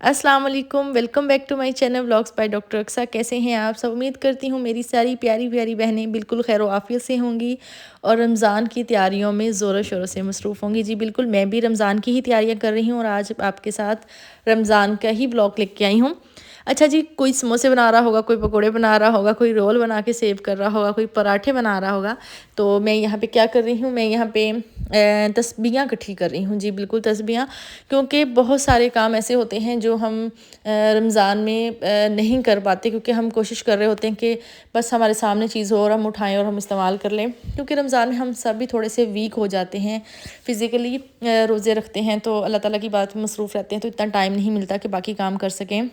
अस्सलाम वालेकुम, welcome back to my channel vlogs by doctor Aksa. कैसे हैं आप सब? उम्मीद करती हूँ मेरी सारी प्यारी प्यारी बहनें बिल्कुल खैर आफियत से होंगी और रमज़ान की तैयारियों में ज़ोरों शोरों से मसरूफ़ होंगी। जी बिल्कुल, मैं भी रमज़ान की ही तैयारियां कर रही हूँ और आज आपके साथ रमज़ान का ही ब्लॉग लेके आई हूँ। अच्छा जी, कोई समोसे बना रहा होगा, कोई पकोड़े बना रहा होगा, कोई रोल बना के सेव कर रहा होगा, कोई पराठे बना रहा होगा। तो मैं यहाँ पे क्या कर रही हूँ, मैं यहाँ पे तस्बीहां इकट्ठी कर रही हूँ। जी बिल्कुल, तस्बीहां, क्योंकि बहुत सारे काम ऐसे होते हैं जो हम रमज़ान में नहीं कर पाते, क्योंकि हम कोशिश कर रहे होते हैं कि बस हमारे सामने चीज़ हो और हम उठाएं और हम इस्तेमाल कर लें। क्योंकि रमज़ान में हम सब भी थोड़े से वीक हो जाते हैं, फ़िज़िकली रोज़े रखते हैं तो अल्लाह ताला की बात में मसरूफ़ रहते हैं, तो इतना टाइम नहीं मिलता कि बाकी काम कर सकें।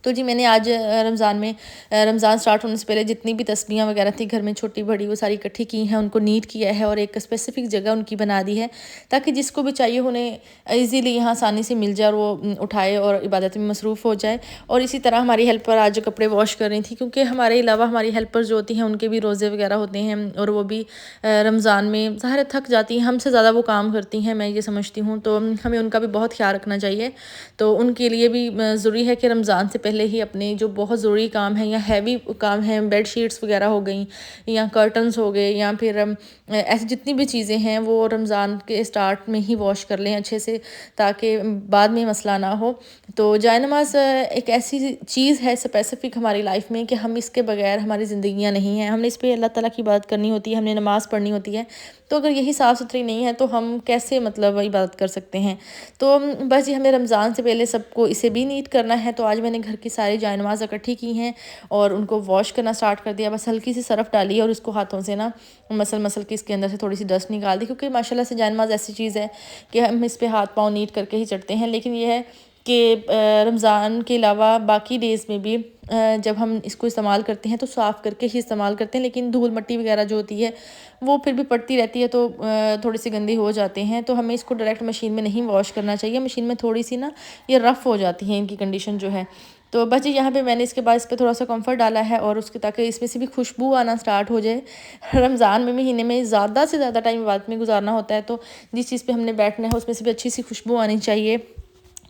तो जी मैंने आज रमज़ान में रमज़ान स्टार्ट होने से पहले जितनी भी तस्बीहां वगैरह थी घर में छोटी बड़ी, वो सारी इकट्ठी की हैं, उनको नीट किया है और एक स्पेसिफ़िक जगह उनकी बना दी है, ताकि जिसको भी चाहिए उन्हें ईज़िली यहाँ आसानी से मिल जाए और वो उठाए और इबादत में मसरूफ़ हो जाए। और इसी तरह हमारी हेल्पर आज कपड़े वॉश कर रही थी, क्योंकि हमारे अलावा हमारी हेल्पर जो होती हैं उनके भी रोज़े वगैरह होते हैं और वो भी रमज़ान में ज़ाहिर थक जाती हैं, हमसे ज़्यादा वो काम करती हैं, मैं ये समझती हूँ। तो हमें उनका भी बहुत ख्याल रखना चाहिए। तो उनके लिए भी ज़रूरी है कि रमज़ान से पहले ही अपने जो बहुत ज़रूरी काम है या हैवी काम है, बेड शीट्स वगैरह हो गई या कर्टन्स हो गए या फिर ऐसी जितनी भी चीज़ें हैं वो रमज़ान के स्टार्ट में ही वॉश कर लें अच्छे से, ताकि बाद में मसला ना हो। तो जाए नमाज एक ऐसी चीज़ है स्पेसिफ़िक हमारी लाइफ में कि हम इसके बगैर हमारी ज़िंदगियाँ नहीं हैं। हमने इस पे अल्लाह ताला की इबादत करनी होती है, हमने नमाज़ पढ़नी होती है। तो अगर यही साफ़ सुथरी नहीं है तो हम कैसे मतलब इबादत कर सकते हैं। तो बस ये हमें रमज़ान से पहले सबको इसे भी नीट करना है। तो आज मैंने घर की सारी जायनमाज़ इकट्ठी की हैं और उनको वॉश करना स्टार्ट कर दिया। बस हल्की सी सरफ़ डाली और उसको हाथों से ना मसल के इसके अंदर से थोड़ी सी डस्ट निकाल दी, क्योंकि माशाल्लाह से जायनमाज़ ऐसी चीज़ है कि हम इस पे हाथ पाँव नीट करके ही चढ़ते हैं। लेकिन ये है कि रमज़ान के अलावा बाकी डेज़ में भी जब हम इसको इस्तेमाल करते हैं तो साफ़ करके ही इस्तेमाल करते हैं, लेकिन धूल मिट्टी वगैरह जो होती है वो फिर भी पड़ती रहती है, तो थोड़ी सी गंदी हो जाते हैं। तो हमें इसको डायरेक्ट मशीन में नहीं वॉश करना चाहिए, मशीन में थोड़ी सी ना ये रफ़ हो जाती है इनकी कंडीशन जो है। तो बस जी यहाँ पे मैंने इसके बाद इस पर थोड़ा सा कम्फर्ट डाला है और उसके ताकि इसमें से भी खुशबू आना स्टार्ट हो जाए। रमज़ान में महीने में ज़्यादा से ज़्यादा टाइम इबादत में गुजारना होता है, तो जिस चीज़ पे हमने बैठना है उसमें से भी अच्छी सी खुशबू आनी चाहिए।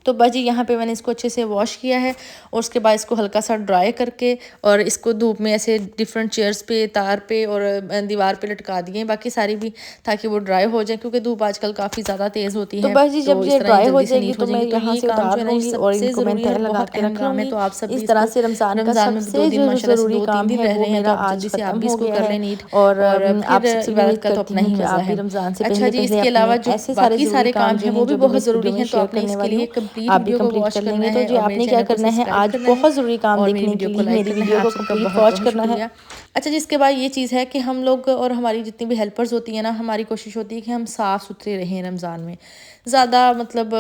तो बस जी यहाँ पे मैंने इसको अच्छे से वॉश किया है और उसके बाद इसको हल्का सा ड्राई करके और इसको धूप में ऐसे डिफरेंट चेयर्स पे, तार पे और दीवार पे लटका दिए बाकी सारी भी, ताकि वो ड्राई हो जाए, क्योंकि धूप आजकल काफ़ी ज़्यादा तेज़ होती तो है। बस जी तो जब इस ये तरह ये ड्राई हो जल्दी से जाएगी नीट हो तो मैं जाएंगी। तो यहाँ ये से काम जो उतार है ना ये लूँगी और सबसे इनको मैं ज़रूरी है तह और लगा बहुत के अहम रख काम है। लूँगी। तो आप सब भी इस तरह इसको से रमज़ान का रमज़ान में भी 2 सबसे दिन जो माशाल्लाह से ज़रूरी 2-3 काम दिन है रह वो रहे हैं, तो मेरा आप आज जल्दी से आप ख़त्म भी हो इसको गया कर है। लें नीट और और आप फिर सबसे भी इबादत उम्मीद का तो करती अपना हूँ ही कि मज़ा आप भी है। रमज़ान से अच्छा पहले जी, पहले इसके अपने अलावा जो ऐसे सारे बाकी ज़रूरी सारे काम काम जो हैं वो हैं भी जो भी मैं बहुत इस वीडियो ज़रूरी में हैं, तो शेयर आपने करने इसके वाली लिए हूँ कंप्लीट आप भी वीडियो को कंप्लीट वॉच कर करना लेंगे। तो है जी और मेरे आपने क्या चैनल को करना है, सब्सक्राइब आज करना है बहुत ज़रूरी काम और मेरी देखने के वीडियो को लिए लाइक मेरी करना है। वीडियो आप को सबका कंप्लीट बहुत वॉच बहुत करना है। शुक्रिया। अच्छा जी, इसके बाद ये चीज़ है कि हम लोग और हमारी जितनी भी हेल्पर्स होती हैं ना, हमारी कोशिश होती है कि हम साफ़ सुथरे रहें रमज़ान में, ज़्यादा मतलब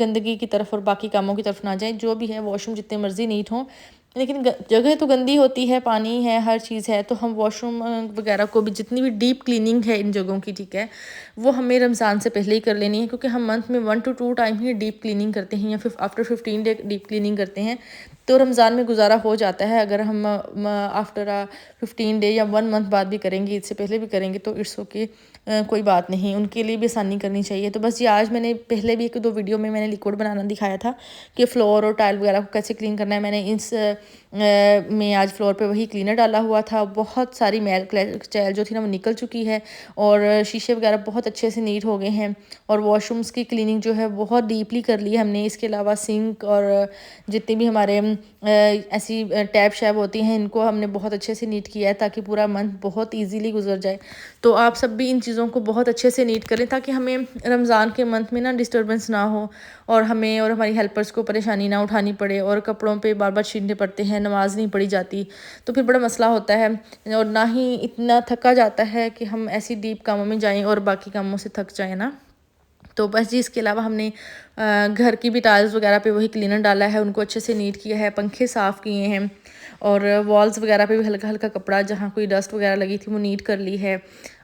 गंदगी की तरफ और बाकी कामों की तरफ ना जाएं। जो भी है वॉशरूम जितने मर्ज़ी नीट हों, लेकिन जगह तो गंदी होती है, पानी है, हर चीज़ है, तो हम वॉशरूम वगैरह को भी जितनी भी डीप क्लीनिंग है इन जगहों की, ठीक है, वो हमें रमज़ान से पहले ही कर लेनी है, क्योंकि हम मंथ में 1 to 2 time he deep cleaning करते हैं या फिर आफ्टर 15 डे डीप क्लीनिंग करते हैं। तो रमज़ान में गुजारा हो जाता है। अगर हम आफ्टर 15 डे या 1 मंथ बाद भी करेंगे, इससे पहले भी करेंगे, तो इट्स ओके, कोई बात नहीं, उनके लिए भी आसानी करनी चाहिए। तो बस ये आज मैंने पहले भी 1-2 वीडियो में मैंने लिक्विड बनाना दिखाया था कि फ्लोर और टाइल वगैरह को कैसे क्लीन करना है। मैंने इस में आज फ्लोर पे वही क्लीनर डाला हुआ था। बहुत सारी मैल चैल जो थी ना वो निकल चुकी है और शीशे वगैरह बहुत अच्छे से नीट हो गए हैं और वॉशरूम्स की क्लीनिंग जो है बहुत डीपली कर ली है हमने। इसके अलावा सिंक और जितनी भी हमारे ऐसी टैप शैप होती हैं, इनको हमने बहुत अच्छे से नीट किया है, ताकि पूरा मंथ बहुत ईजीली गुजर जाए। तो आप सब भी इन चीज़ों को बहुत अच्छे से नीट करें, ताकि हमें रमज़ान के मंथ में ना डिस्टर्बेंस ना हो और हमें और हमारी हेल्पर्स को परेशानी ना उठानी पड़े और कपड़ों पे बार बार छीनने पड़ते हैं, नमाज नहीं पढ़ी जाती, तो फिर बड़ा मसला होता है और ना ही इतना थका जाता है कि हम ऐसी डीप कामों में जाएं और बाकी कामों से थक जाएं ना। तो बस जी, इसके अलावा हमने घर की भी टाइल्स वगैरह पे वही क्लीनर डाला है, उनको अच्छे से नीट किया है, पंखे साफ़ किए हैं और वॉल्स वगैरह पे भी हल्का हल्का कपड़ा जहाँ कोई डस्ट वगैरह लगी थी वो नीट कर ली है।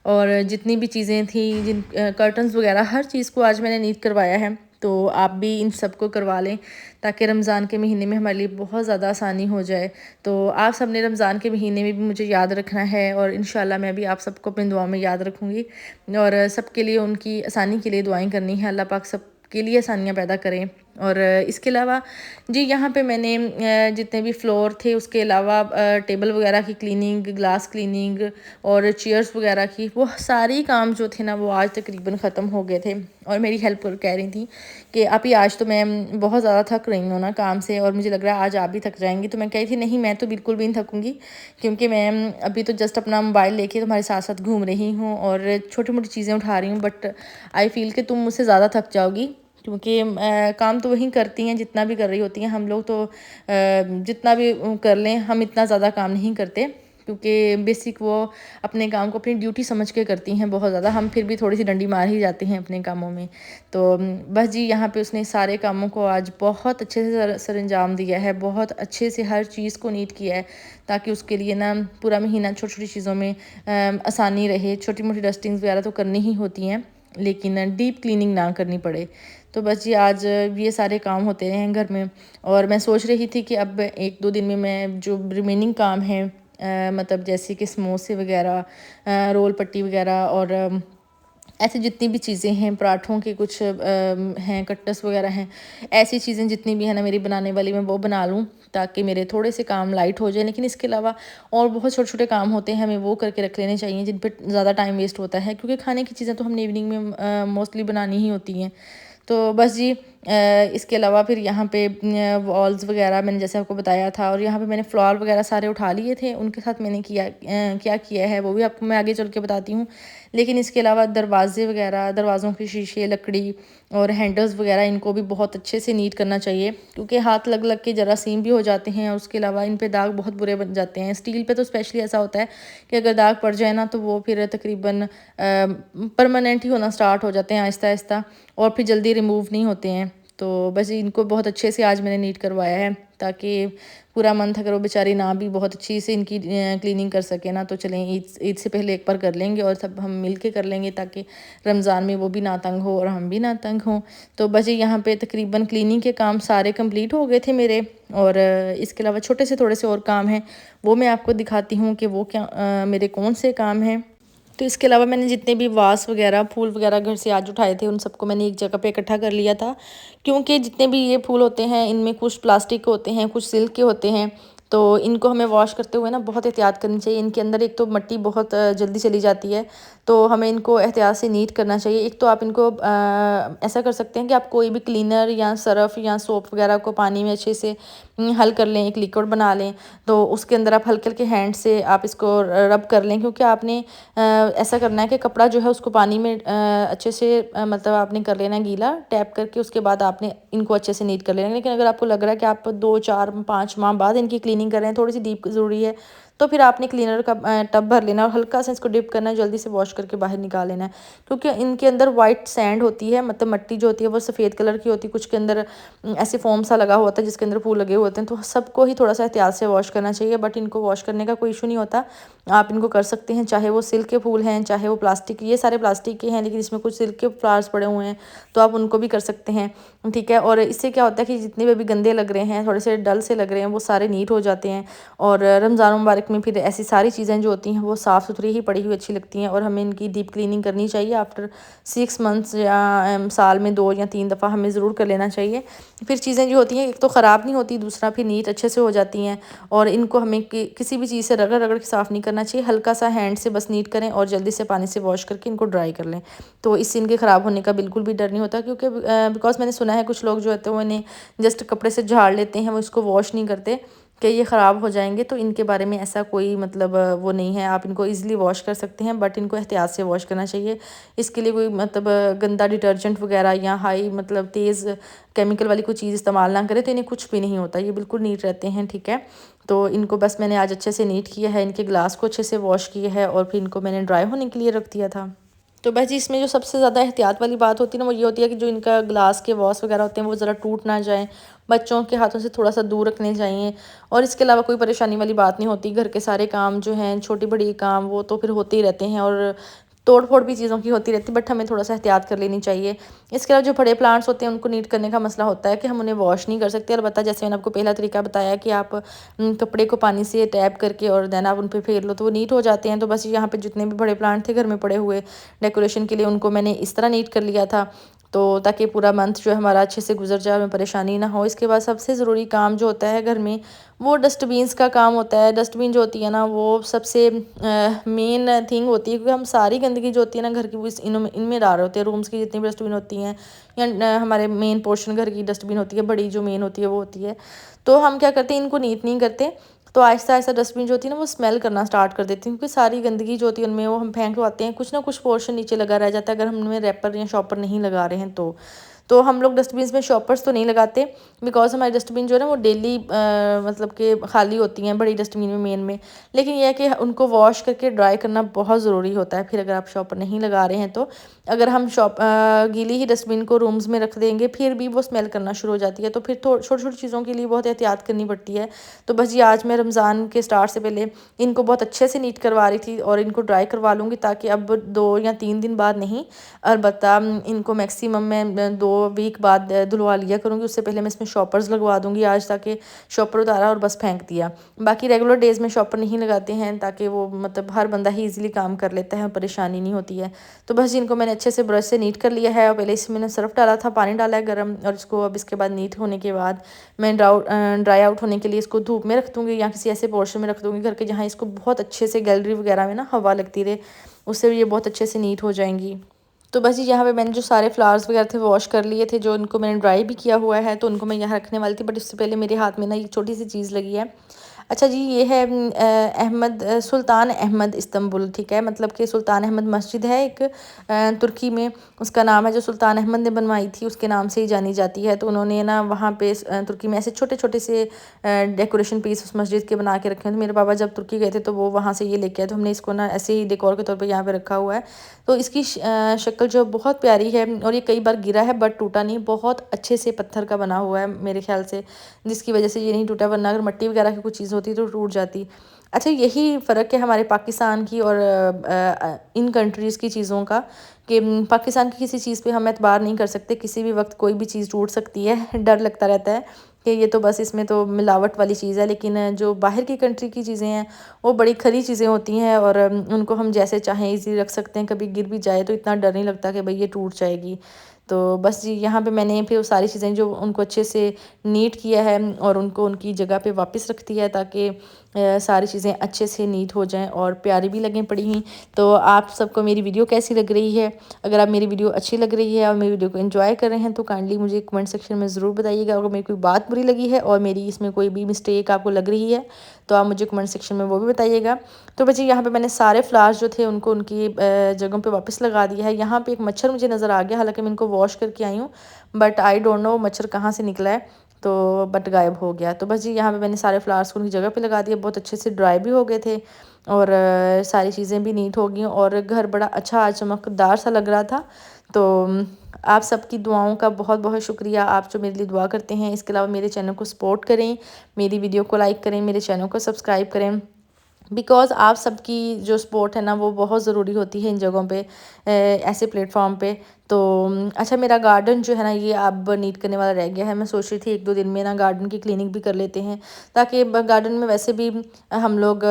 और जितनी भी चीज़ें थी, जिन कर्टन्स वगैरह, हर चीज़ को आज मैंने नीट करवाया है। तो आप भी इन सबको करवा लें, ताकि रमज़ान के महीने में हमारे लिए बहुत ज़्यादा आसानी हो जाए। तो आप सब ने रमज़ान के महीने में भी मुझे याद रखना है और इंशाल्लाह मैं भी आप सबको अपनी दुआ में याद रखूँगी और सबके लिए उनकी आसानी के लिए दुआएं करनी है। अल्लाह पाक सब के लिए आसानियाँ पैदा करें और इसके अलावा जी यहाँ पे मैंने जितने भी फ्लोर थे उसके अलावा टेबल वगैरह की क्लीनिंग, ग्लास क्लीनिंग और चेयर्स वगैरह की, वो सारे काम जो थे ना वो आज तकरीबन ख़त्म हो गए थे। और मेरी हेल्प कर कह रही थी कि आप ही आज तो मैं बहुत ज़्यादा थक रही हूँ ना काम से, और मुझे लग रहा है आज आप भी थक जाएंगी। तो मैं कही थी नहीं, मैं तो बिल्कुल भी नहीं थकूँगी, क्योंकि मैं अभी तो जस्ट अपना मोबाइल लेके तुम्हारे साथ साथ घूम रही हूँ और छोटी मोटी चीज़ें उठा रही हूँ, बट आई फील कि तुम मुझसे ज़्यादा थक जाओगी, क्योंकि काम तो वही करती हैं जितना भी कर रही होती हैं। हम लोग तो जितना भी कर लें, हम इतना ज़्यादा काम नहीं करते, क्योंकि बेसिक वो अपने काम को अपनी ड्यूटी समझ के करती हैं बहुत ज़्यादा। हम फिर भी थोड़ी सी डंडी मार ही जाते हैं अपने कामों में। तो बस जी यहाँ पे उसने सारे कामों को आज बहुत अच्छे से सरअंजाम दिया है, बहुत अच्छे से हर चीज़ को नीट किया है, ताकि उसके लिए ना पूरा महीना छोटी छोटी चीज़ों में आसानी रहे। छोटी मोटी डस्टिंग्स वगैरह तो करनी ही होती हैं, लेकिन डीप क्लीनिंग ना करनी पड़े। तो बस जी आज ये सारे काम होते हैं घर में, और मैं सोच रही थी कि अब 1-2 दिन में मैं जो रिमेनिंग काम हैं, मतलब जैसे कि समोसे वगैरह, रोल पट्टी वगैरह, और ऐसी जितनी भी चीज़ें हैं, पराठों के कुछ हैं, कट्टस वगैरह हैं, ऐसी चीज़ें जितनी भी हैं ना मेरी बनाने वाली, मैं वो बना लूँ ताकि मेरे थोड़े से काम लाइट हो जाए। लेकिन इसके अलावा और बहुत छोटे छोटे काम होते हैं, हमें वो करके रख लेने चाहिए जिन पर ज़्यादा टाइम वेस्ट होता है, क्योंकि खाने की चीज़ें तो हमने इवनिंग में मोस्टली बनानी ही होती हैं। तो बस जी इसके अलावा फिर यहाँ पे वॉल्स वगैरह मैंने जैसे आपको बताया था, और यहाँ पे मैंने फ्लावर वगैरह सारे उठा लिए थे। उनके साथ मैंने क्या किया है वो भी आपको मैं आगे चल के बताती हूँ। लेकिन इसके अलावा दरवाजे वगैरह, दरवाज़ों के शीशे, लकड़ी और हैंडल्स वगैरह, इनको भी बहुत अच्छे से नीट करना चाहिए, क्योंकि हाथ लग लग के जरासीम भी हो जाते हैं, और उसके अलावा इन पे दाग बहुत बुरे बन जाते हैं। स्टील पे तो स्पेशली ऐसा होता है कि अगर दाग पड़ जाए ना तो वो फिर तकरीबन परमानेंट ही होना स्टार्ट हो जाते हैं आहिस्ता आहिस्ता, और फिर जल्दी रिमूव नहीं होते हैं। तो बस इनको बहुत अच्छे से आज मैंने नीट करवाया है, ताकि पूरा मन था अगर वो बेचारी ना भी बहुत अच्छी से इनकी क्लीनिंग कर सके ना, तो चलें ईद से पहले एक बार कर लेंगे और सब हम मिल के कर लेंगे, ताकि रमज़ान में वो भी ना तंग हो और हम भी ना तंग हों। तो बस यहाँ पे तकरीबन क्लीनिंग के काम सारे कंप्लीट हो गए थे मेरे, और इसके अलावा छोटे से थोड़े से और काम हैं, वो मैं आपको दिखाती हूँ कि वो क्या मेरे कौन से काम हैं। तो इसके अलावा मैंने जितने भी वास वगैरह, फूल वगैरह घर से आज उठाए थे, उन सबको मैंने एक जगह पे इकट्ठा कर लिया था, क्योंकि जितने भी ये फूल होते हैं इनमें कुछ प्लास्टिक के होते हैं, कुछ सिल्क के होते हैं। तो इनको हमें वॉश करते हुए ना बहुत एहतियात करनी चाहिए। इनके अंदर एक तो मिट्टी बहुत जल्दी चली जाती है, तो हमें इनको एहतियात से नीट करना चाहिए। एक तो आप इनको ऐसा कर सकते हैं कि आप कोई भी क्लीनर या सरफ़ या सोप वगैरह को पानी में अच्छे से हल कर लें, एक लिक्विड बना लें, तो उसके अंदर आप हल्के हल्के हैंड से आप इसको रब कर लें, क्योंकि आपने ऐसा करना है कि कपड़ा जो है उसको पानी में अच्छे से मतलब आपने कर लेना गीला, टैप करके उसके बाद आपने इनको अच्छे से नीट कर लेना। लेकिन अगर आपको लग रहा है कि आप 2-4-5 माह बाद इनकी क्लीनिंग कर रहे हैं, थोड़ी सी डीप ज़रूरी है, तो फिर आपने क्लीनर का टब भर लेना और हल्का सा इसको डिप करना है, जल्दी से वॉश करके बाहर निकाल लेना है। क्योंकि इनके अंदर वाइट सैंड होती है, मतलब मिट्टी जो होती है वो सफ़ेद कलर की होती है, कुछ के अंदर ऐसे फोम सा लगा होता है जिसके अंदर फूल लगे होते हैं। तो सबको ही थोड़ा सा एहतियात से वॉश करना चाहिए, बट इनको वॉश करने का कोई इशू नहीं होता, आप इनको कर सकते हैं, चाहे वो सिल्क के फूल हैं, चाहे वो प्लास्टिक, ये सारे प्लास्टिक के हैं, लेकिन इसमें कुछ सिल्क के फ्लावर्स पड़े हुए हैं, तो आप उनको भी कर सकते हैं, ठीक है। और इससे क्या होता है कि जितने भी गंदे लग रहे हैं, थोड़े से डल से लग रहे हैं, वो सारे नीट हो जाते हैं। और रमज़ान मुबारक में फिर ऐसी सारी चीज़ें जो होती हैं वो साफ़ सुथरी ही पड़ी हुई अच्छी लगती हैं, और हमें इनकी डीप क्लीनिंग करनी चाहिए आफ्टर 6 मंथ्स, या साल में 2 या 3 दफ़ा हमें ज़रूर कर लेना चाहिए। फिर चीज़ें जो होती हैं एक तो ख़राब नहीं होती, दूसरा फिर नीट अच्छे से हो जाती हैं, और इनको हमें किसी भी चीज़ से रगड़ रगड़ के साफ़ नहीं करना चाहिए, हल्का सा हैंड से बस नीट करें और जल्दी से पानी से वॉश करके इनको ड्राई कर लें। तो इससे इनके ख़राब होने का बिल्कुल भी डर नहीं होता, क्योंकि बिकॉज़ मैंने सुना है कुछ लोग जो होते हैं वो इन्हें जस्ट कपड़े से झाड़ लेते हैं, वो इसको वॉश नहीं करते कि ये ख़राब हो जाएंगे। तो इनके बारे में ऐसा कोई मतलब वो नहीं है, आप इनको ईज़िली वॉश कर सकते हैं, बट इनको एहतियात से वॉश करना चाहिए। इसके लिए कोई मतलब गंदा डिटर्जेंट वगैरह या हाई मतलब तेज़ केमिकल वाली कोई चीज़ इस्तेमाल ना करें, तो इन्हें कुछ भी नहीं होता, ये बिल्कुल नीट रहते हैं, ठीक है। तो इनको बस मैंने आज अच्छे से नीट किया है, इनके ग्लास को अच्छे से वॉश किया है, और फिर इनको मैंने ड्राई होने के लिए रख दिया था। तो बस जी इसमें जो सबसे ज़्यादा एहतियात वाली बात होती है ना, वो ये होती है कि जो इनका ग्लास के वॉश वगैरह होते हैं वो ज़रा टूट ना जाएं, बच्चों के हाथों से थोड़ा सा दूर रखने चाहिए। और इसके अलावा कोई परेशानी वाली बात नहीं होती, घर के सारे काम जो हैं छोटी बड़ी काम वो तो फिर होते ही रहते हैं, और तोड़ फोड़ भी चीज़ों की होती रहती है, बट हमें थोड़ा सा एहतियात कर लेनी चाहिए। इसके अलावा जो बड़े प्लांट्स होते हैं उनको नीट करने का मसला होता है कि हम उन्हें वॉश नहीं कर सकते। अलबत्ता जैसे मैंने आपको पहला तरीका बताया कि आप कपड़े को पानी से टैप करके और देन आप उन पर फेर लो तो वो नीट हो जाते हैं। तो बस यहाँ पे जितने भी बड़े प्लांट थे घर में पड़े हुए डेकोरेशन के लिए, उनको मैंने इस तरह नीट कर लिया था। तो ताकि पूरा मंथ जो है हमारा अच्छे से गुजर जाए, हमें परेशानी ना हो। इसके बाद सबसे ज़रूरी काम जो होता है घर में वो डस्टबिन्स का काम होता है। डस्टबिन जो होती है ना वो सबसे मेन थिंग होती है, क्योंकि हम सारी गंदगी जो होती है ना घर की वो इनमें डाल रहे होते हैं। रूम्स की जितनी भी डस्टबिन होती हैं या हमारे मेन पोर्शन घर की डस्टबिन होती है, बड़ी जो मेन होती है वो होती है, तो हम क्या करते हैं इनको नीट नहीं करते। तो आहिस्ता आहिस्ता डस्टबिन जो होती है ना वो स्मेल करना स्टार्ट कर देती है, क्योंकि सारी गंदगी जो होती है उनमें वो हम फेंक आते हैं, कुछ ना कुछ पोर्शन नीचे लगा रह जाता है अगर हम उनमें रैपर या शॉपर नहीं लगा रहे हैं तो हम लोग डस्टबिन में शॉपर्स तो नहीं लगाते, बिकॉज हमारी डस्टबिन जो है ना वो डेली मतलब कि खाली होती हैं बड़ी डस्टबिन में मेन में। लेकिन यह है कि उनको वॉश करके ड्राई करना बहुत ज़रूरी होता है फिर, अगर आप शॉपर नहीं लगा रहे हैं तो। अगर हम गीली ही डस्टबिन को रूम्स में रख देंगे फिर भी वो स्मेल करना शुरू हो जाती है, तो फिर छोटी छोटी चीज़ों के लिए बहुत एहतियात करनी पड़ती है। तो बस जी आज मैं रमज़ान के स्टार्ट से पहले इनको बहुत अच्छे से नीट करवा रही थी और इनको ड्राई करवा लूँगी, ताकि अब 2 या 3 दिन बाद नहीं, अलबत्ता इनको मैक्सिमम मैं 2 वीक बाद धुलवा लिया करूँगी। उससे पहले मैं इसमें शॉपर्स लगवा दूँगी आज, ताकि शॉपर उतारा और बस फेंक दिया। बाकी रेगुलर डेज़ में शॉपर नहीं लगाते हैं, ताकि वो मतलब हर बंदा ही ईज़िली काम कर लेता है, परेशानी नहीं होती है। तो बस इनको मैंने अच्छे से ब्रश से नीट कर लिया है, और पहले इसमें मैंने सर्फ़ डाला था, पानी डाला है गर्म, और इसको अब इसके बाद नीट होने के बाद मैं ड्राई आउट होने के लिए इसको धूप में रख दूँगी या किसी ऐसे पोर्शन में रख दूँगी घर के जहाँ इसको बहुत अच्छे से गैलरी वगैरह में ना हवा लगती रहे, उससे भी ये बहुत अच्छे से नीट हो जाएंगी। तो बस यहाँ पे मैंने जो सारे फ्लावर्स वगैरह थे वॉश कर लिए थे, जो उनको मैंने ड्राई भी किया हुआ है, तो उनको मैं यहाँ रखने वाली थी, बट उससे पहले मेरे हाथ में ना ये छोटी सी चीज़ लगी है। अच्छा जी, ये है सुल्तान अहमद इस्तंबुल, ठीक है, मतलब कि सुल्तान अहमद मस्जिद है एक तुर्की में, उसका नाम है, जो सुल्तान अहमद ने बनवाई थी उसके नाम से ही जानी जाती है। तो उन्होंने ना वहाँ पे तुर्की में ऐसे छोटे छोटे से डेकोरेशन पीस उस मस्जिद के बना के रखे हैं। तो मेरे पापा जब तुर्की गए थे तो वो वहाँ से ये लेके आए, तो हमने इसको ना ऐसे ही डेकोर के तौर पर यहाँ पे रखा हुआ है। तो इसकी शक्ल जो बहुत प्यारी है, और ये कई बार गिरा है बट टूटा नहीं, बहुत अच्छे से पत्थर का बना हुआ है मेरे ख्याल से, जिसकी वजह से ये नहीं टूटा, वरना अगर मिट्टी वगैरह की कुछ चीज़ होती तो टूट जाती। अच्छा, यही फ़र्क है हमारे पाकिस्तान की और इन कंट्रीज़ की चीज़ों का, कि पाकिस्तान की किसी चीज़ पे हम एतबार नहीं कर सकते, किसी भी वक्त कोई भी चीज़ टूट सकती है। डर लगता रहता है कि ये तो बस इसमें तो मिलावट वाली चीज़ है, लेकिन जो बाहर की कंट्री की चीज़ें हैं वो बड़ी खरी चीज़ें होती हैं, और उनको हम जैसे चाहें ईज़िली रख सकते हैं, कभी गिर भी जाए तो इतना डर नहीं लगता कि भाई ये टूट जाएगी। तो बस जी यहाँ पे मैंने फिर वो सारी चीज़ें जो उनको अच्छे से नीट किया है और उनको उनकी जगह पे वापस रख दिया है, ताकि सारी चीज़ें अच्छे से नीट हो जाएं और प्यारी भी लगें पड़ी हुई। तो आप सबको मेरी वीडियो कैसी लग रही है? अगर आप मेरी वीडियो अच्छी लग रही है और मेरी वीडियो को एंजॉय कर रहे हैं तो काइंडली मुझे कमेंट सेक्शन में ज़रूर बताइएगा। अगर मेरी कोई बात बुरी लगी है और मेरी इसमें कोई भी मिस्टेक आपको लग रही है तो आप मुझे कमेंट सेक्शन में वो भी बताइएगा। तो बच्चे यहाँ पे मैंने सारे फ्लावर्स जो थे उनको उनकी जगहों पे वापस लगा दिया है। यहाँ पे एक मच्छर मुझे नज़र आ गया, हालांकि मैं इनको वॉश करके आई हूँ, बट आई डोंट नो मच्छर कहाँ से निकला है, तो बट गायब हो गया। तो बस जी यहाँ पे मैंने सारे फ्लावर्स को उनकी जगह पे लगा दिया, बहुत अच्छे से ड्राई भी हो गए थे और सारी चीज़ें भी नीट हो गई और घर बड़ा अच्छा चमकदार सा लग रहा था। तो आप सबकी दुआओं का बहुत बहुत शुक्रिया, आप जो मेरे लिए दुआ करते हैं। इसके अलावा मेरे चैनल को सपोर्ट करें, मेरी वीडियो को लाइक करें, मेरे चैनल को सब्सक्राइब करें, बिकॉज़ आप सबकी जो सपोर्ट है ना वो बहुत ज़रूरी होती है इन जगहों पे, ऐसे प्लेटफॉर्म पे। तो अच्छा, मेरा गार्डन जो है ना ये अब नीट करने वाला रह गया है। मैं सोच रही थी 1-2 दिन में ना गार्डन की क्लीनिंग भी कर लेते हैं, ताकि गार्डन में वैसे भी हम लोग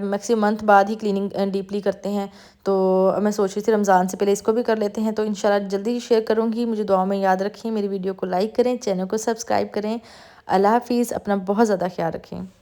मैक्सिमम मंथ बाद ही क्लीनिंग डीपली करते हैं। तो मैं सोच रही थी रमज़ान से पहले इसको भी कर लेते हैं, तो इंशाल्लाह जल्दी ही शेयर करूँगी। मुझे दुआ में याद रखें, मेरी वीडियो को लाइक करें, चैनल को सब्सक्राइब करें। अल्लाह हाफ़िज़, अपना बहुत ज़्यादा ख्याल रखें।